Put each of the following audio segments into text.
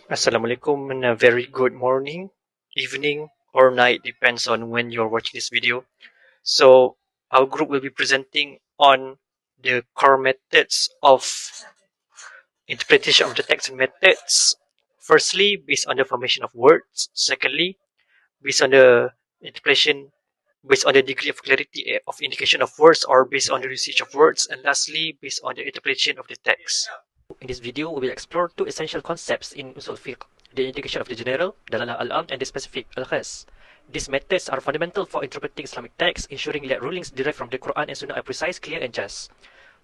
Assalamualaikum and a very good morning, evening, or night, depends on when you're watching this video. So, our group will be presenting on the core methods of interpretation of the text and methods. Firstly, based on the formation of words. Secondly, based on the interpretation, based on the degree of clarity of indication of words or based on the usage of words. And lastly, based on the interpretation of the text. In this video, we will explore two essential concepts in Usul Fiqh, the indication of the general, Dalalah al-Am, and the specific, Al-Khas. These methods are fundamental for interpreting Islamic texts, ensuring that rulings derived from the Quran and Sunnah are precise, clear, and just.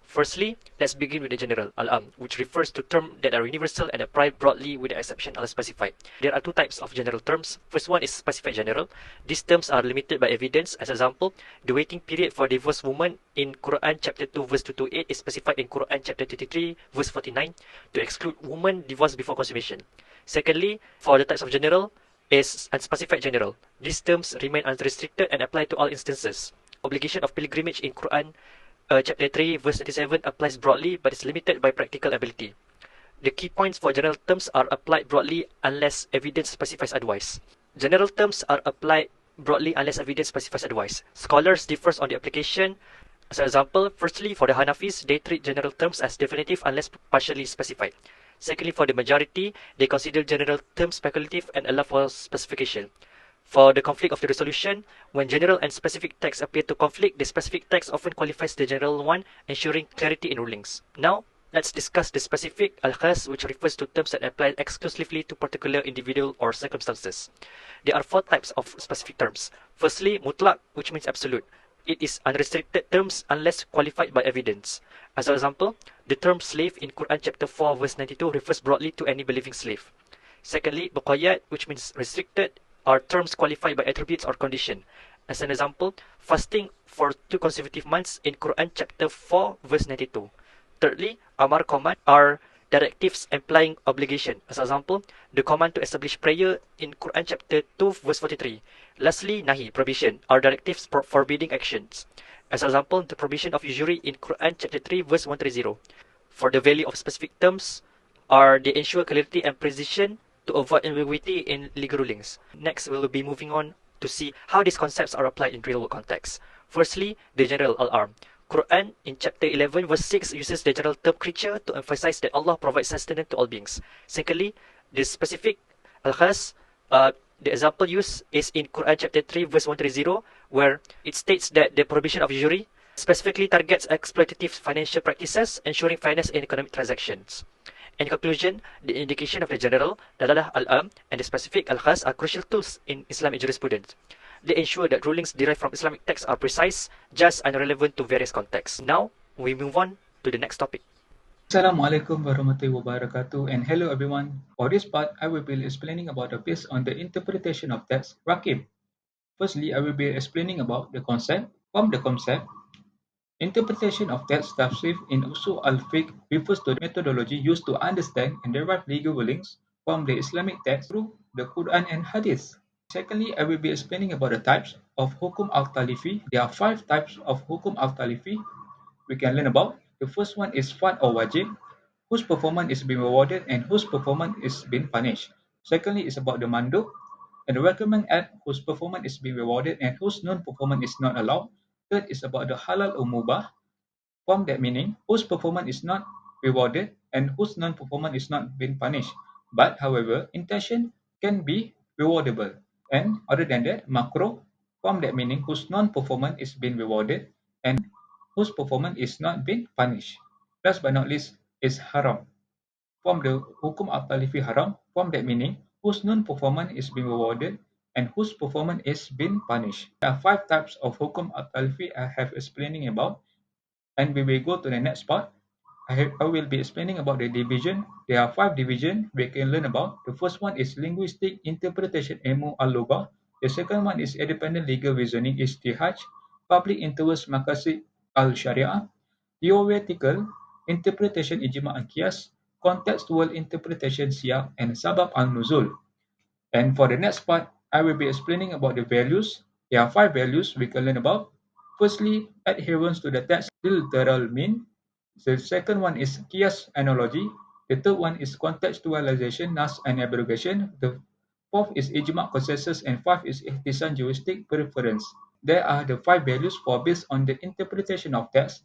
Firstly, let's begin with the general, al-am, which refers to terms that are universal and apply broadly with the exception unspecified. There are two types of general terms. First one is specified general. These terms are limited by evidence. As example, the waiting period for divorced woman in Quran chapter 2 verse 228 is specified in Quran chapter 33 verse 49 to exclude woman divorced before consummation. Secondly, for the types of general is unspecified general. These terms remain unrestricted and apply to all instances. Obligation of pilgrimage in Quran chapter 3, verse 27 applies broadly but is limited by practical ability. The key points for general terms are applied broadly unless evidence specifies otherwise. General terms are applied broadly unless evidence specifies otherwise. Scholars differ on the application. As an example, firstly, for the Hanafis, they treat general terms as definitive unless partially specified. Secondly, for the majority, they consider general terms speculative and allow for specification. For the conflict of the resolution, when general and specific text appear to conflict, the specific text often qualifies the general one, ensuring clarity in rulings. Now, let's discuss the specific al-khas, which refers to terms that apply exclusively to particular individual or circumstances. There are four types of specific terms. Firstly, mutlaq, which means absolute. It is unrestricted terms unless qualified by evidence. As an example, the term slave in Quran chapter 4 verse 92 refers broadly to any believing slave. Secondly, muqayyad, which means restricted, are terms qualified by attributes or condition. As an example, fasting for 2 consecutive months in Quran chapter 4 verse 92. Thirdly, amar command are directives implying obligation. As an example, the command to establish prayer in Quran chapter 2 verse 43. Lastly, nahi, prohibition, are directives forbidding actions. As an example, the prohibition of usury in Quran chapter 3 verse 130. For the value of specific terms are they ensure clarity and precision to avoid ambiguity in legal rulings. Next, we'll be moving on to see how these concepts are applied in real-world context. Firstly, the general al-arm. Quran in chapter 11 verse 6 uses the general term creature to emphasize that Allah provides sustenance to all beings. Secondly, the specific al-khas, the example used is in Quran chapter 3 verse 130 where it states that the prohibition of usury specifically targets exploitative financial practices, ensuring fairness in economic transactions. In conclusion, the indication of the general, dalalah al-am, and the specific al-khas are crucial tools in Islamic jurisprudence. They ensure that rulings derived from Islamic texts are precise, just, and relevant to various contexts. Now, we move on to the next topic. Assalamualaikum warahmatullahi wabarakatuh, and hello everyone. For this part, I will be explaining about the piece on the interpretation of text Rakib. Firstly, I will be explaining about the concept. From the concept, interpretation of text tafsir in usul al-fiqh refers to the methodology used to understand and derive legal rulings from the Islamic text through the Quran and Hadith. Secondly, I will be explaining about the types of hukum al-talifi. There are 5 types of hukum al-talifi we can learn about. The first one is fard or wajib, whose performance is being rewarded and whose performance is being punished. Secondly is about the mandub, and the recommend act whose performance is being rewarded and whose non-performance is not allowed. Third is about the halal or mubah, from that meaning, whose performance is not rewarded and whose non-performance is not being punished. But however, intention can be rewardable. And other than that, makruh, from that meaning, whose non-performance is being rewarded and whose performance is not being punished. Last but not least is haram. From the hukum al-talifi haram, from that meaning, whose non-performance is being rewarded and whose performance is being punished. There are 5 types of hukum al-talifi I have explaining about, and we will go to the next part. I will be explaining about the division. There are 5 divisions we can learn about. The first one is linguistic interpretation ilmu al-lughah. The second one is independent legal reasoning istihaj, public interest maqasid al-sharia, theoretical interpretation ijma' al-qiyas, contextual interpretation siyaq, and sabab al-nuzul. And for the next part, I will be explaining about the values. There are 5 values we can learn about. Firstly, adherence to the text literal mean. The second one is qiyas analogy. The third one is contextualization, nas and abrogation. The fourth is ijma consensus, and five is ihtisan juristic preference. There are the five values for based on the interpretation of text.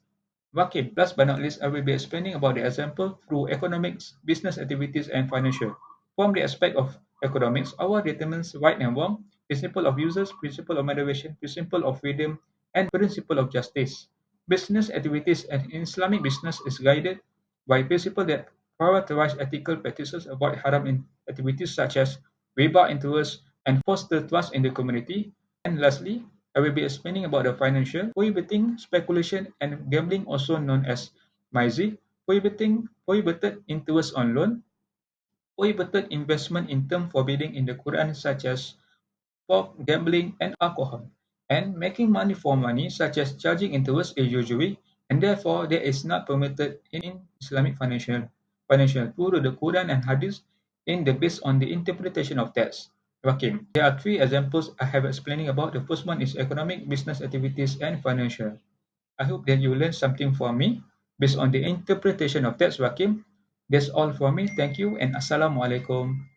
Okay, last but not least, I will be explaining about the example through economics, business activities, and financial. From the aspect of economics, our determines right and wrong, principle of users, principle of moderation, principle of freedom, and principle of justice. Business activities and Islamic business is guided by principle that prioritize ethical practices, avoid haram activities such as riba interest, and foster trust in the community. And lastly, I will be explaining about the financial, prohibiting speculation and gambling, also known as MISI, prohibited interest on loan, prohibited investment in term forbidding in the Quran such as pork, gambling, and alcohol, and making money for money such as charging interest is usury, and therefore there is not permitted in Islamic financial through the Quran and Hadith in the based on the interpretation of text. Okay, there are three examples I have explaining about. The first one is economic, business activities, and financial. I hope that you learned something from me based on the interpretation of text, Rakim. That's all from me. Thank you and Assalamualaikum.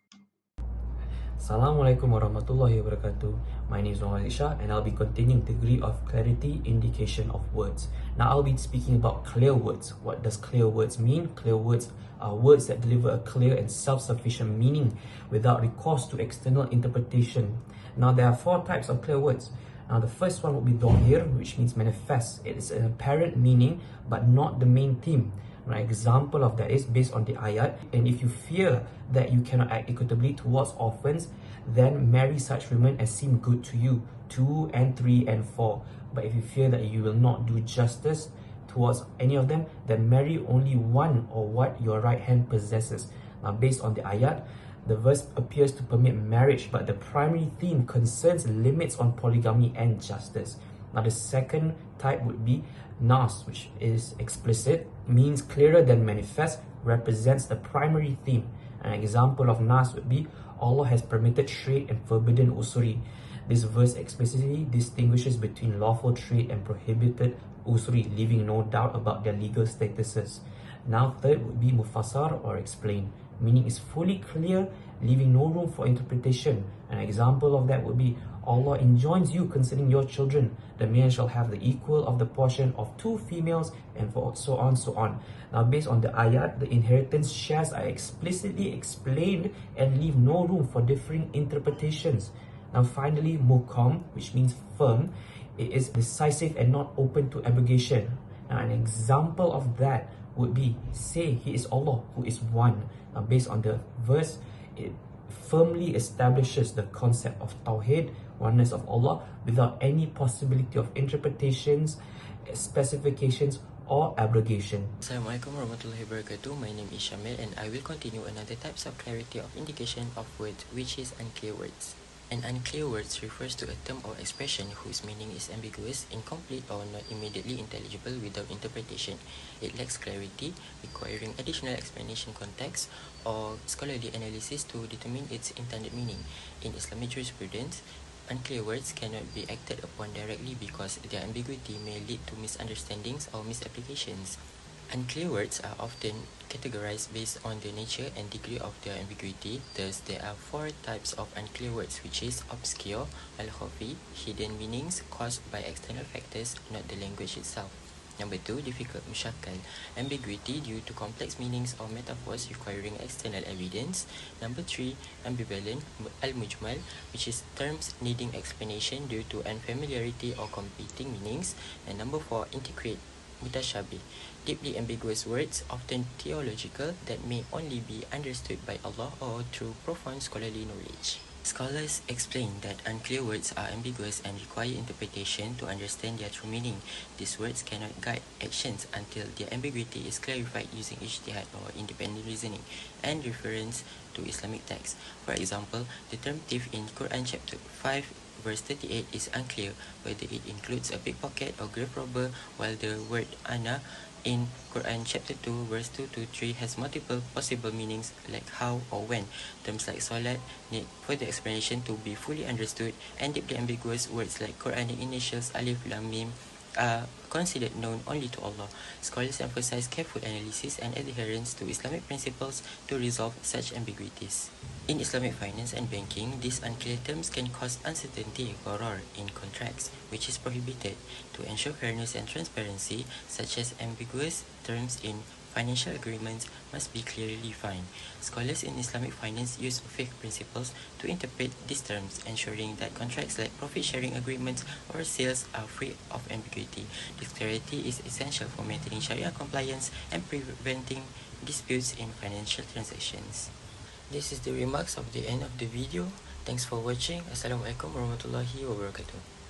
Assalamualaikum warahmatullahi wabarakatuh. My name is Muhammad Isha and I'll be continuing degree of clarity indication of words. Now I'll be speaking about clear words. What does clear words mean? Clear words are words that deliver a clear and self-sufficient meaning without recourse to external interpretation. Now there are four types of clear words. Now the first one would be dhahir, which means manifest. It is an apparent meaning but not the main theme. An example of that is based on the ayat, and if you fear that you cannot act equitably towards orphans, then marry such women as seem good to you, 2 and 3 and 4. But if you fear that you will not do justice towards any of them, then marry only one or what your right hand possesses. Now based on the ayat, the verse appears to permit marriage, but the primary theme concerns limits on polygamy and justice. Now the second type would be nas, which is explicit, means clearer than manifest, represents the primary theme. An example of nas would be Allah has permitted trade and forbidden usuri. This verse explicitly distinguishes between lawful trade and prohibited usuri, leaving no doubt about their legal statuses. Now third would be mufassar or explain, meaning is fully clear, leaving no room for interpretation. An example of that would be Allah enjoins you concerning your children. The male shall have the equal of the portion of 2 females, and so on, so on. Now based on the ayat, the inheritance shares are explicitly explained and leave no room for differing interpretations. Now finally, muhkam, which means firm, it is decisive and not open to abrogation. Now an example of that would be, say He is Allah who is one. Now based on the verse, it firmly establishes the concept of Tawheed, oneness of Allah, without any possibility of interpretations, specifications, or abrogation. Assalamualaikum warahmatullahi wabarakatuh. My name is Shamil and I will continue another types of clarity of indication of words, which is unclear words. An unclear words refers to a term or expression whose meaning is ambiguous, incomplete, or not immediately intelligible without interpretation. It lacks clarity, requiring additional explanation, context, or scholarly analysis to determine its intended meaning. In Islamic jurisprudence, unclear words cannot be acted upon directly because their ambiguity may lead to misunderstandings or misapplications. Unclear words are often categorized based on the nature and degree of their ambiguity. Thus, there are 4 types of unclear words, which is obscure, al-khafi, hidden meanings caused by external factors, not the language itself. Number 2, difficult, mushakkal, ambiguity due to complex meanings or metaphors requiring external evidence. Number 3, ambivalent, al-mujmal, which is terms needing explanation due to unfamiliarity or competing meanings. And number 4, integrate, mutashabih, deeply ambiguous words, often theological, that may only be understood by Allah or through profound scholarly knowledge. Scholars explain that unclear words are ambiguous and require interpretation to understand their true meaning. These words cannot guide actions until their ambiguity is clarified using ijtihad or independent reasoning and reference to Islamic texts. For example, the term thief in Quran chapter 5 verse 38 is unclear whether it includes a pickpocket or grave robber, while the word ana in Quran chapter 2 verse 2 to 3 has multiple possible meanings like how or when. Terms like salat need further explanation to be fully understood, and deeply ambiguous words like Quranic initials alif lam mim are considered known only to Allah. Scholars emphasize careful analysis and adherence to Islamic principles to resolve such ambiguities. In Islamic finance and banking, these unclear terms can cause uncertainty (gharar) in contracts, which is prohibited. To ensure fairness and transparency, such as ambiguous terms in financial agreements must be clearly defined. Scholars in Islamic finance use fiqh principles to interpret these terms, ensuring that contracts like profit-sharing agreements or sales are free of ambiguity. This clarity is essential for maintaining Sharia compliance and preventing disputes in financial transactions. This is the remarks of the end of the video. Thanks for watching. Assalamualaikum warahmatullahi wabarakatuh.